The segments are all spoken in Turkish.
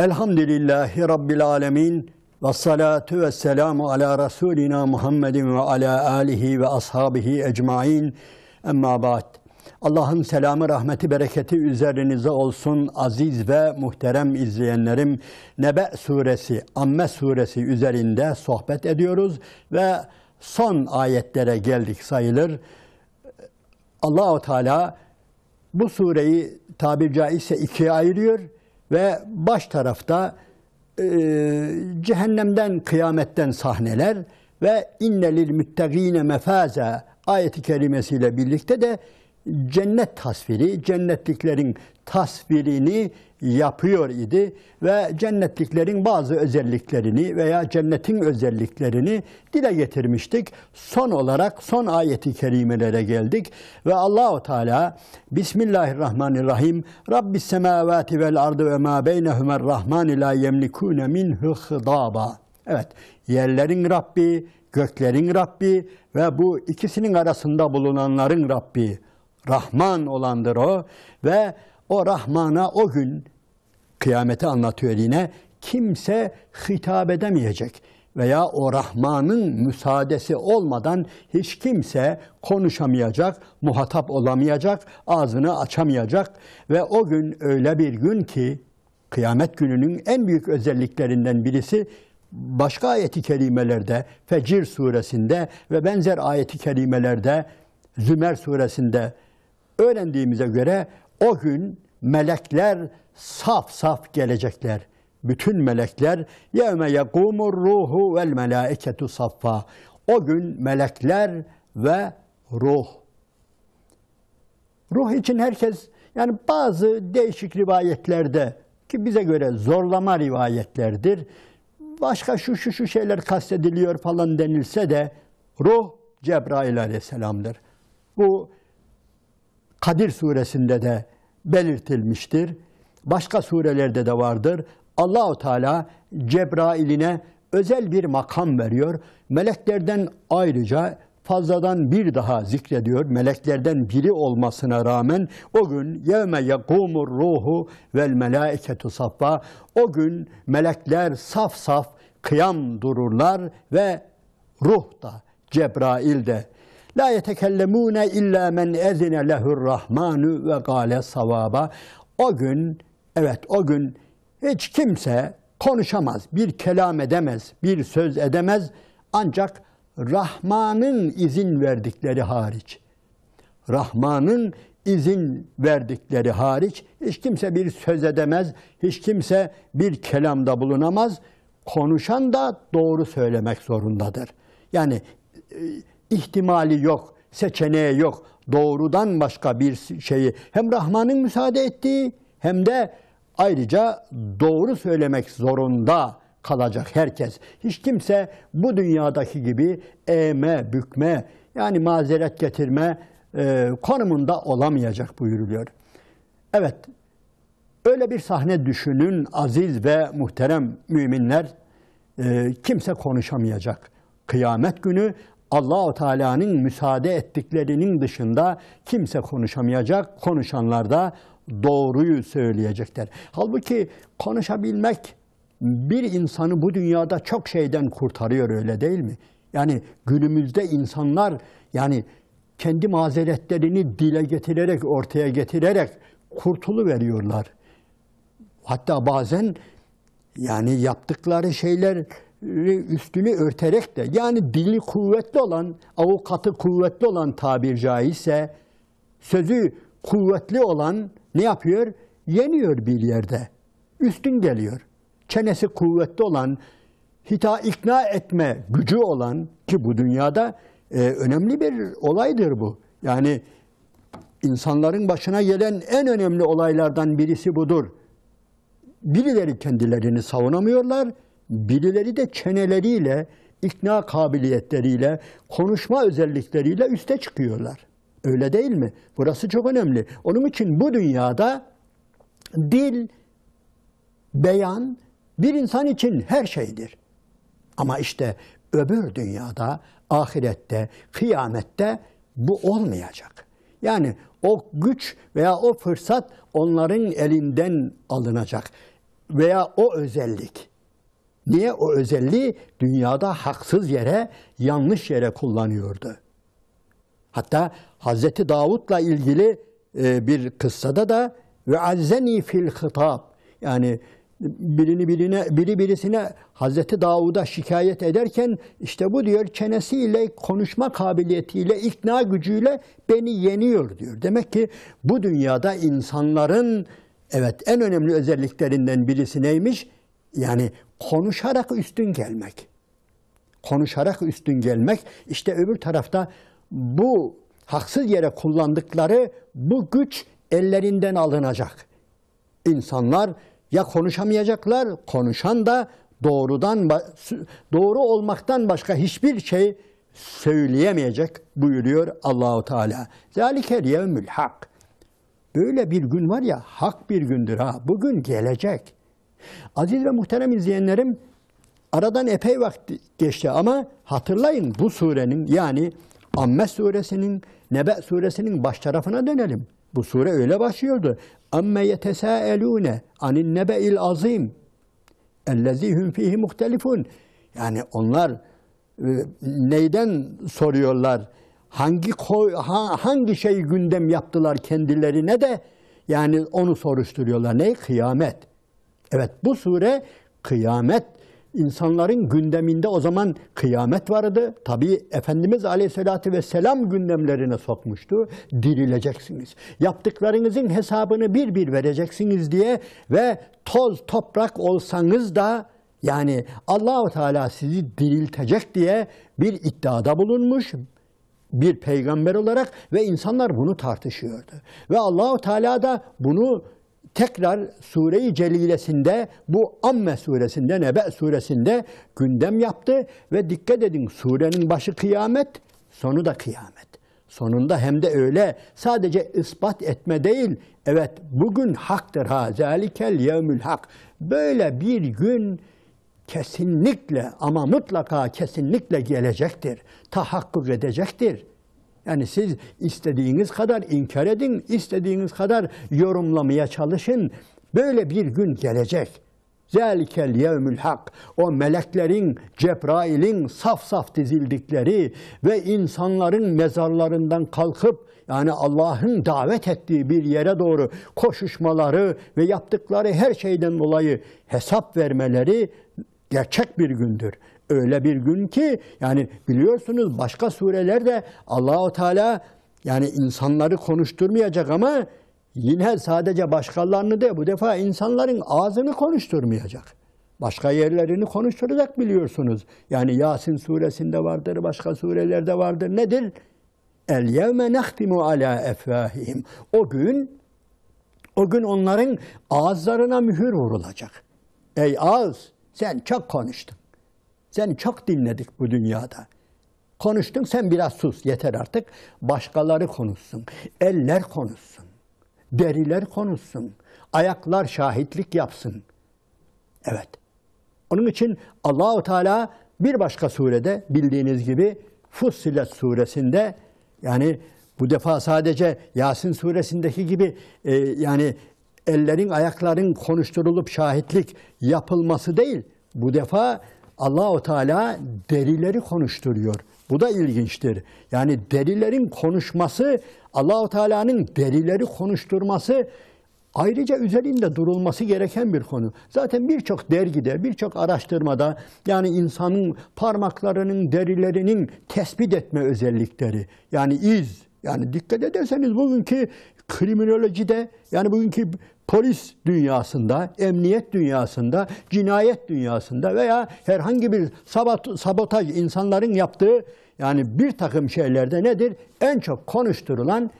Elhamdülillahi Rabbil alemin ve salatu ve selamu ala Resulina Muhammedin ve ala alihi ve ashabihi ecmain. Emma ba'd. Allah'ın selamı, rahmeti, bereketi üzerinize olsun aziz ve muhterem izleyenlerim. Nebe suresi, Amme suresi üzerinde sohbet ediyoruz ve son ayetlere geldik sayılır. Allah-u Teala bu sureyi tabiri caizse ikiye ayırıyor ve baş tarafta cehennemden, kıyametten sahneler ve innelil müttegine mefaze ayeti kerimesiyle birlikte de cennet tasviri, cennetliklerin tasvirini yapıyor idi ve cennetliklerin bazı özelliklerini veya cennetin özelliklerini dile getirmiştik. Son olarak son ayeti kerimelere geldik ve Allah-u Teala Bismillahirrahmanirrahim Rabbis semavati vel ardı ve ma beynehumer rahmani la yemlikune minhu hıdaba. Evet, yerlerin Rabbi, göklerin Rabbi ve bu ikisinin arasında bulunanların Rabbi Rahman olandır o ve o Rahman'a o gün kıyameti anlatıyor yine kimse hitap edemeyecek veya o Rahman'ın müsaadesi olmadan hiç kimse konuşamayacak, muhatap olamayacak, ağzını açamayacak ve o gün öyle bir gün ki kıyamet gününün en büyük özelliklerinden birisi başka ayeti kerimelerde Fecir suresinde ve benzer ayeti kerimelerde Zümer suresinde öğrendiğimize göre o gün melekler saf saf gelecekler. Bütün melekler yevme yekumur ruhu vel melaiketu saffa. O gün melekler ve ruh. Ruh için herkes yani bazı değişik rivayetlerde ki bize göre zorlama rivayetlerdir. Başka şu şeyler kastediliyor falan denilse de ruh Cebrail aleyhisselamdır. Bu Kadir suresinde de belirtilmiştir. Başka surelerde de vardır. Allah-u Teala Cebrail'ine özel bir makam veriyor. Meleklerden ayrıca fazladan bir daha zikrediyor. Meleklerden biri olmasına rağmen o gün yevme yekumur ruhu vel melaiketu saffa. O gün melekler saf saf kıyam dururlar ve ruh da Cebrail de la yetekellemune illa men ezine lehur rahmanu ve gale savaba. O gün, evet o gün hiç kimse konuşamaz, bir kelam edemez, bir söz edemez ancak Rahman'ın izin verdikleri hariç. Rahman'ın izin verdikleri hariç hiç kimse bir söz edemez, hiç kimse bir kelamda bulunamaz. Konuşan da doğru söylemek zorundadır. Yani ihtimali yok, seçeneği yok. Doğrudan başka bir şeyi hem Rahman'ın müsaade ettiği hem de ayrıca doğru söylemek zorunda kalacak herkes. Hiç kimse bu dünyadaki gibi eğme, bükme yani mazeret getirme konumunda olamayacak buyuruluyor. Evet, öyle bir sahne düşünün aziz ve muhterem müminler. Kimse konuşamayacak. Kıyamet günü Allah-u Teala'nın müsaade ettiklerinin dışında kimse konuşamayacak. Konuşanlar da doğruyu söyleyecekler. Halbuki konuşabilmek bir insanı bu dünyada çok şeyden kurtarıyor, öyle değil mi? Yani günümüzde insanlar yani kendi mazeretlerini dile getirerek, ortaya getirerek kurtuluveriyorlar. Hatta bazen yani yaptıkları şeyler üstünü örterek de yani dili kuvvetli olan, avukatı kuvvetli olan tabir caizse sözü kuvvetli olan ne yapıyor? Yeniyor bir yerde. Üstün geliyor. Çenesi kuvvetli olan, ikna etme gücü olan ki bu dünyada önemli bir olaydır bu. Yani insanların başına gelen en önemli olaylardan birisi budur. Birileri kendilerini savunamıyorlar, birileri de çeneleriyle, ikna kabiliyetleriyle, konuşma özellikleriyle üste çıkıyorlar. Öyle değil mi? Burası çok önemli. Onun için bu dünyada dil, beyan bir insan için her şeydir. Ama işte öbür dünyada, ahirette, kıyamette bu olmayacak. Yani o güç veya o fırsat onların elinden alınacak. veya o özellik. Niye o özelliği dünyada haksız yere, yanlış yere kullanıyordu? Hatta Hazreti Davud'la ilgili bir kıssada da ve azzeni fil hitap, yani biri birisine Hazreti Davud'a şikayet ederken işte bu diyor çenesiyle, konuşma kabiliyetiyle, ikna gücüyle beni yeniyor diyor. Demek ki bu dünyada insanların evet en önemli özelliklerinden birisi neymiş? Yani konuşarak üstün gelmek. Konuşarak üstün gelmek. İşte öbür tarafta bu haksız yere kullandıkları bu güç ellerinden alınacak. İnsanlar ya konuşamayacaklar, konuşan da doğru olmaktan başka hiçbir şey söyleyemeyecek buyuruyor Allahu Teala. Zalikel yevmül hak. Böyle bir gün var ya, hak bir gündür ha. Bugün gelecek. Aziz ve muhterem izleyenlerim, aradan epey vakit geçti ama hatırlayın bu surenin, yani Amme suresinin, Nebe suresinin baş tarafına dönelim. Bu sure öyle başlıyordu. Amme yetesâelûne anin nebe'il azim ellezî hum fîhî muhtelifun. Yani onlar neyden soruyorlar? Hangi şeyi gündem yaptılar kendilerine de yani onu soruşturuyorlar. Ne? Kıyamet. Evet, bu sure kıyamet, insanların gündeminde o zaman kıyamet vardı. Tabii Efendimiz Aleyhisselatü Vesselam gündemlerine sokmuştu. Dirileceksiniz. Yaptıklarınızın hesabını bir bir vereceksiniz diye ve toz toprak olsanız da yani Allah-u Teala sizi diriltecek diye bir iddiada bulunmuş bir peygamber olarak ve insanlar bunu tartışıyordu. Ve Allah-u Teala da bunu tekrar Sure-i Celilesinde, bu Amme suresinde, Nebe suresinde gündem yaptı ve dikkat edin, surenin başı kıyamet, sonu da kıyamet. Sonunda hem de öyle sadece ispat etme değil, evet bugün haktır ha, zalikel yevmül hak. Böyle bir gün kesinlikle ama mutlaka kesinlikle gelecektir, tahakkuk edecektir. Yani siz istediğiniz kadar inkar edin, istediğiniz kadar yorumlamaya çalışın. Böyle bir gün gelecek. Zâlikel yevmül hak. O meleklerin, Cebrail'in saf saf dizildikleri ve insanların mezarlarından kalkıp yani Allah'ın davet ettiği bir yere doğru koşuşmaları ve yaptıkları her şeyden dolayı hesap vermeleri gerçek bir gündür. Öyle bir gün ki yani biliyorsunuz başka surelerde Allah-u Teala yani insanları konuşturmayacak ama yine sadece başkalarını değil, bu defa insanların ağzını konuşturmayacak. Başka yerlerini konuşturacak biliyorsunuz. Yani Yasin suresinde vardır, başka surelerde vardır. Nedir? El yevme nehtimu ala efvahihim. O gün onların ağızlarına mühür vurulacak. Ey ağız, sen çok konuştun. Seni çok dinledik bu dünyada. Konuştun, sen biraz sus, yeter artık. Başkaları konuşsun, eller konuşsun, deriler konuşsun, ayaklar şahitlik yapsın. Evet. Onun için Allah-u Teala bir başka surede bildiğiniz gibi Fussilet suresinde yani bu defa sadece Yasin suresindeki gibi yani ellerin ayakların konuşturulup şahitlik yapılması değil. Bu defa Allah-u Teala derileri konuşturuyor. Bu da ilginçtir. Yani derilerin konuşması, Allah-u Teala'nın derileri konuşturması ayrıca üzerinde durulması gereken bir konu. Zaten birçok dergide, birçok araştırmada yani insanın parmaklarının, derilerinin tespit etme özellikleri, yani iz, yani dikkat ederseniz bugünkü kriminolojide, yani bugünkü polis dünyasında, emniyet dünyasında, cinayet dünyasında veya herhangi bir sabotaj insanların yaptığı yani bir takım şeylerde nedir? En çok konuşturulan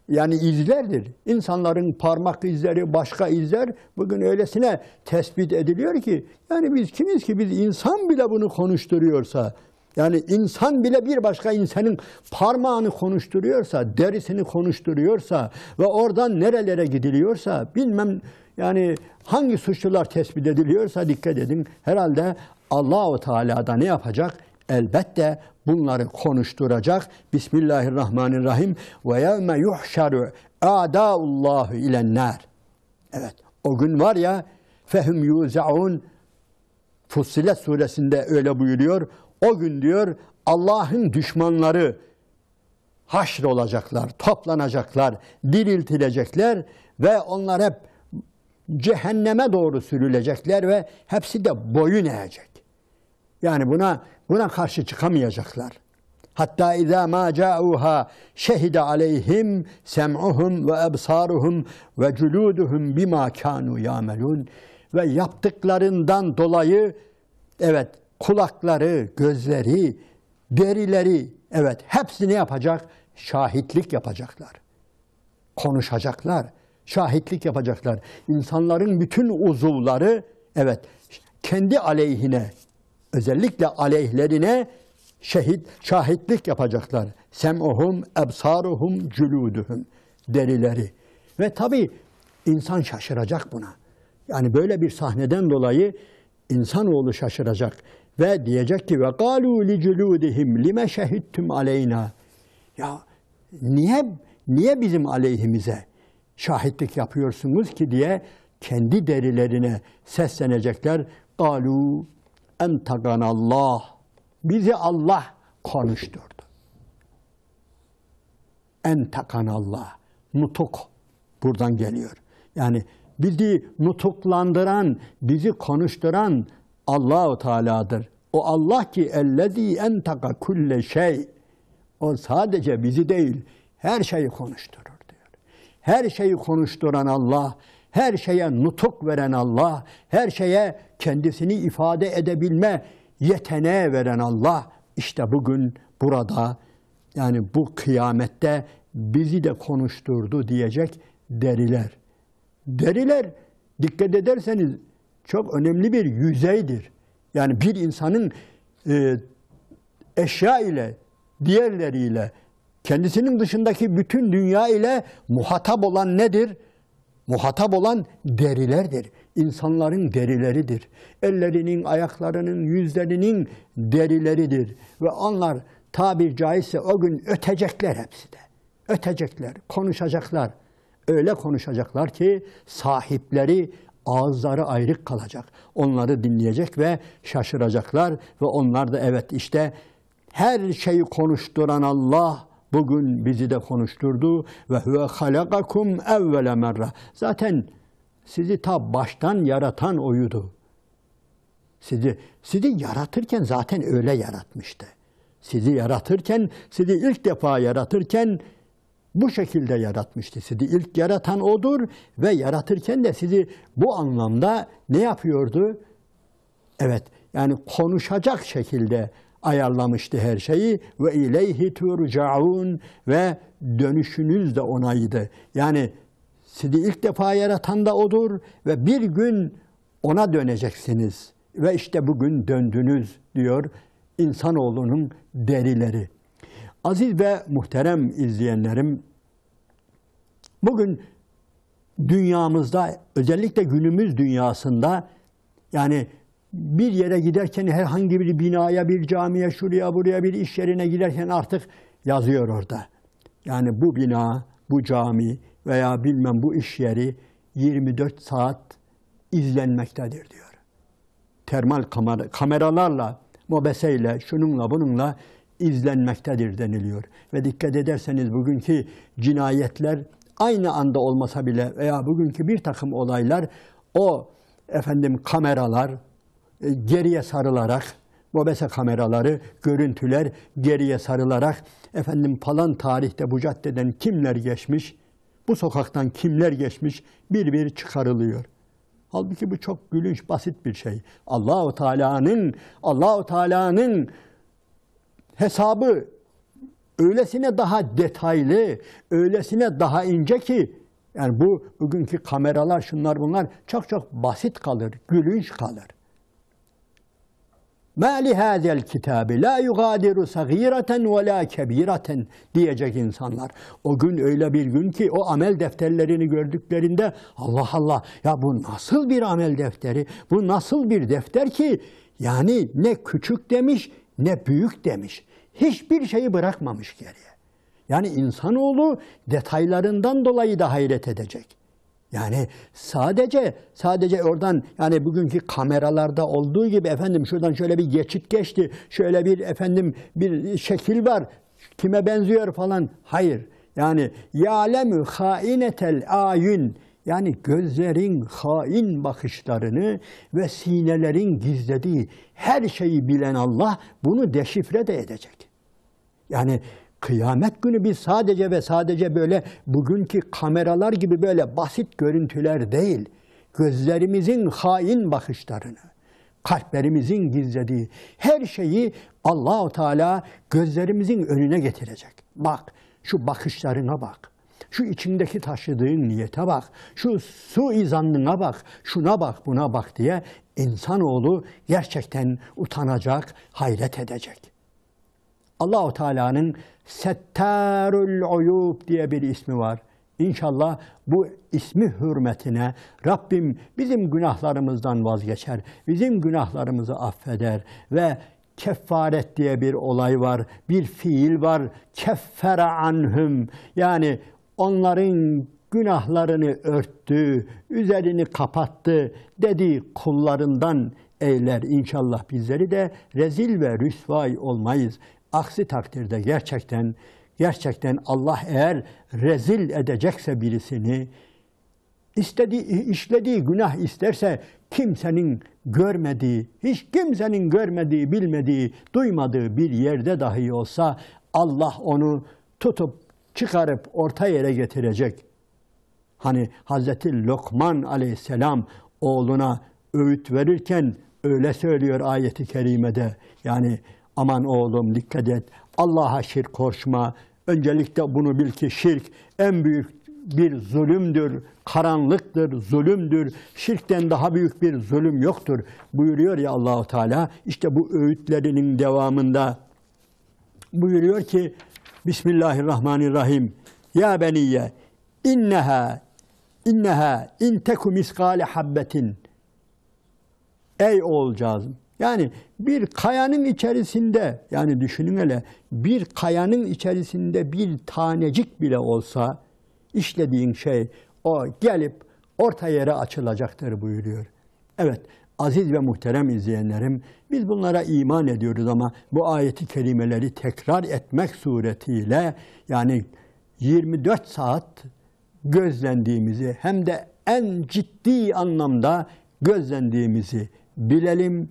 yani izlerdir. İnsanların parmak izleri, başka izler bugün öylesine tespit ediliyor ki yani biz kimiz ki biz insan bile bunu konuşturuyorsa, yani insan bile bir başka insanın parmağını konuşturuyorsa, derisini konuşturuyorsa ve oradan nerelere gidiliyorsa, bilmem yani hangi suçlular tespit ediliyorsa dikkat edin. Herhalde Allah-u Teala da ne yapacak? Elbette bunları konuşturacak. Bismillahirrahmanirrahim. Ve yevme yuhşaru a'da'ullahu ilen nar. Evet, o gün var ya fehum yuzaun. Fussilet suresinde öyle buyuruyor. O gün diyor Allah'ın düşmanları haşr olacaklar, toplanacaklar, diriltilecekler ve onlar hep cehenneme doğru sürülecekler ve hepsi de boyun eğecek. Yani buna karşı çıkamayacaklar. Hatta izâ mâ câ'ûhâ şehide aleyhim sem'uhum ve ebsâruhum ve culûduhum bimâ kânû yâmelûn. Ve yaptıklarından dolayı evet kulakları, gözleri, derileri evet hepsini yapacak, şahitlik yapacaklar. Konuşacaklar, şahitlik yapacaklar. İnsanların bütün uzuvları evet kendi aleyhine, özellikle aleyhlerine şahitlik yapacaklar. Sem'uhum, ebsaruhum, culuduhum, derileri. Ve tabi insan şaşıracak buna. Yani böyle bir sahneden dolayı insanoğlu şaşıracak ve diyecek ki ve قَالُوا لِجُلُودِهِمْ لِمَ شَهِدْتُمْ عَلَيْنَا. Ya niye bizim aleyhimize şahitlik yapıyorsunuz ki diye kendi derilerine seslenecekler. قَالُوا اَنْتَقَنَ اللّٰهِ. Bizi Allah konuşturdu. اَنْتَقَنَ اللّٰهِ. Nutuk buradan geliyor. Yani bizi nutuklandıran, bizi konuşturan Allah-u Teala'dır. O Allah ki ellezî entaka kulle şey. O sadece bizi değil, her şeyi konuşturur diyor. Her şeyi konuşturan Allah, her şeye nutuk veren Allah, her şeye kendisini ifade edebilme yeteneği veren Allah. İşte bugün burada yani bu kıyamette bizi de konuşturdu diyecek deriler. Deriler dikkat ederseniz çok önemli bir yüzeydir. Yani bir insanın eşya ile, diğerleriyle, kendisinin dışındaki bütün dünya ile muhatap olan nedir? Muhatap olan derilerdir. İnsanların derileridir. Ellerinin, ayaklarının, yüzlerinin derileridir. Ve onlar tabir caizse o gün ötecekler hepsi de. Ötecekler, konuşacaklar. Öyle konuşacaklar ki sahipleri ağızları ayrık kalacak. Onları dinleyecek ve şaşıracaklar ve onlar da evet işte her şeyi konuşturan Allah bugün bizi de konuşturdu ve huve halakakum evvele merre. Zaten sizi ta baştan yaratan oydu. Sizi yaratırken zaten öyle yaratmıştı. Sizi yaratırken, sizi ilk defa yaratırken bu şekilde yaratmıştı. Sizi ilk yaratan odur ve yaratırken de sizi bu anlamda ne yapıyordu? Evet, yani konuşacak şekilde ayarlamıştı her şeyi ve ileyhi turcaun ve dönüşünüz de onaydı. Yani sizi ilk defa yaratan da odur ve bir gün ona döneceksiniz ve işte bugün döndünüz diyor insanoğlunun derileri. Aziz ve muhterem izleyenlerim, bugün dünyamızda, özellikle günümüz dünyasında yani bir yere giderken herhangi bir binaya, bir camiye, şuraya buraya bir iş yerine giderken artık yazıyor orada. Yani bu bina, bu cami veya bilmem bu iş yeri 24 saat izlenmektedir diyor. Termal kameralarla, mobeseyle, şununla bununla izlenmektedir deniliyor. Ve dikkat ederseniz bugünkü cinayetler aynı anda olmasa bile veya bugünkü bir takım olaylar o kameralar geriye sarılarak, mobese kameraları, görüntüler geriye sarılarak falan tarihte bu caddeden kimler geçmiş, bu sokaktan kimler geçmiş bir çıkarılıyor. Halbuki bu çok gülünç, basit bir şey. Allahu Teala'nın hesabı öylesine daha detaylı, öylesine daha ince ki yani bugünkü kameralar, şunlar bunlar çok basit kalır, gülünç kalır. مَا لِهَذَا الْكِتَابِ لَا يُغَادِرُ صَغِيرَةً وَلَا كَبِيرَةً diyecek insanlar. O gün öyle bir gün ki o amel defterlerini gördüklerinde Allah Allah ya bu nasıl bir amel defteri, bu nasıl bir defter ki yani ne küçük demiş ne büyük demiş. Hiçbir şeyi bırakmamış geriye. Yani insanoğlu detaylarından dolayı da hayret edecek. Yani sadece oradan, yani bugünkü kameralarda olduğu gibi efendim şuradan şöyle bir geçit geçti, şöyle bir efendim bir şekil var, kime benziyor falan. Hayır. Yani ya'lemü hainetel ayun, yani gözlerin hain bakışlarını ve sinelerin gizlediği her şeyi bilen Allah bunu deşifre de edecek. Yani kıyamet günü biz sadece ve sadece böyle bugünkü kameralar gibi böyle basit görüntüler değil, gözlerimizin hain bakışlarını, kalplerimizin gizlediği her şeyi Allah-u Teala gözlerimizin önüne getirecek. Bak, şu bakışlarına bak, şu içindeki taşıdığın niyete bak, şu suizanlığına bak, şuna bak, buna bak diye insanoğlu gerçekten utanacak, hayret edecek. Allah-u Teala'nın Settarul Uyub diye bir ismi var. İnşallah bu ismi hürmetine Rabbim bizim günahlarımızdan vazgeçer, bizim günahlarımızı affeder ve keffaret diye bir olay var, bir fiil var. Keffere anhum, yani onların günahlarını örttü, üzerini kapattı dediği kullarından eyler. İnşallah bizleri de rezil ve rüsvay olmayız. Aksi takdirde gerçekten Allah eğer rezil edecekse birisini, işlediği günah isterse kimsenin görmediği, hiç kimsenin görmediği, bilmediği, duymadığı bir yerde dahi olsa Allah onu tutup çıkarıp orta yere getirecek. Hani Hazreti Lokman aleyhisselam oğluna öğüt verirken öyle söylüyor ayeti kerimede. Yani aman oğlum dikkat et, Allah'a şirk koşma. Öncelikle bunu bil ki şirk en büyük bir zulümdür, karanlıktır, zulümdür. Şirkten daha büyük bir zulüm yoktur buyuruyor ya Allah-u Teala. İşte bu öğütlerinin devamında buyuruyor ki Bismillahirrahmanirrahim. Ya beniyye inneha in teku miskale habbetin. Ey oğulcağızım. Yani bir kayanın içerisinde, yani düşünün hele, bir kayanın içerisinde bir tanecik bile olsa işlediğin şey o gelip orta yere açılacaktır buyuruyor. Evet, aziz ve muhterem izleyenlerim, biz bunlara iman ediyoruz ama bu ayeti kerimeleri tekrar etmek suretiyle, yani 24 saat gözlendiğimizi, hem de en ciddi anlamda gözlendiğimizi bilelim.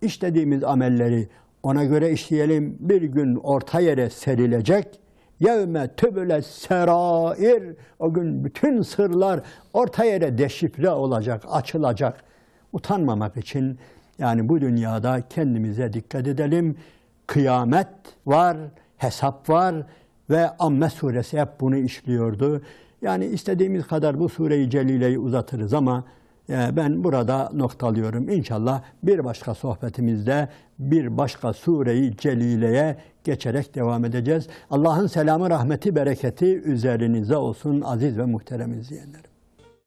İşlediğimiz amelleri ona göre işleyelim. Bir gün orta yere serilecek. Yevme tübüle serair. O gün bütün sırlar orta yere deşifre olacak, açılacak. Utanmamak için yani bu dünyada kendimize dikkat edelim. Kıyamet var, hesap var ve Amme suresi hep bunu işliyordu. Yani istediğimiz kadar bu sure-i celileyi uzatırız ama ben burada noktalıyorum. İnşallah bir başka sohbetimizde bir başka sure-i celileye geçerek devam edeceğiz. Allah'ın selamı, rahmeti, bereketi üzerinize olsun aziz ve muhterem izleyenlerim.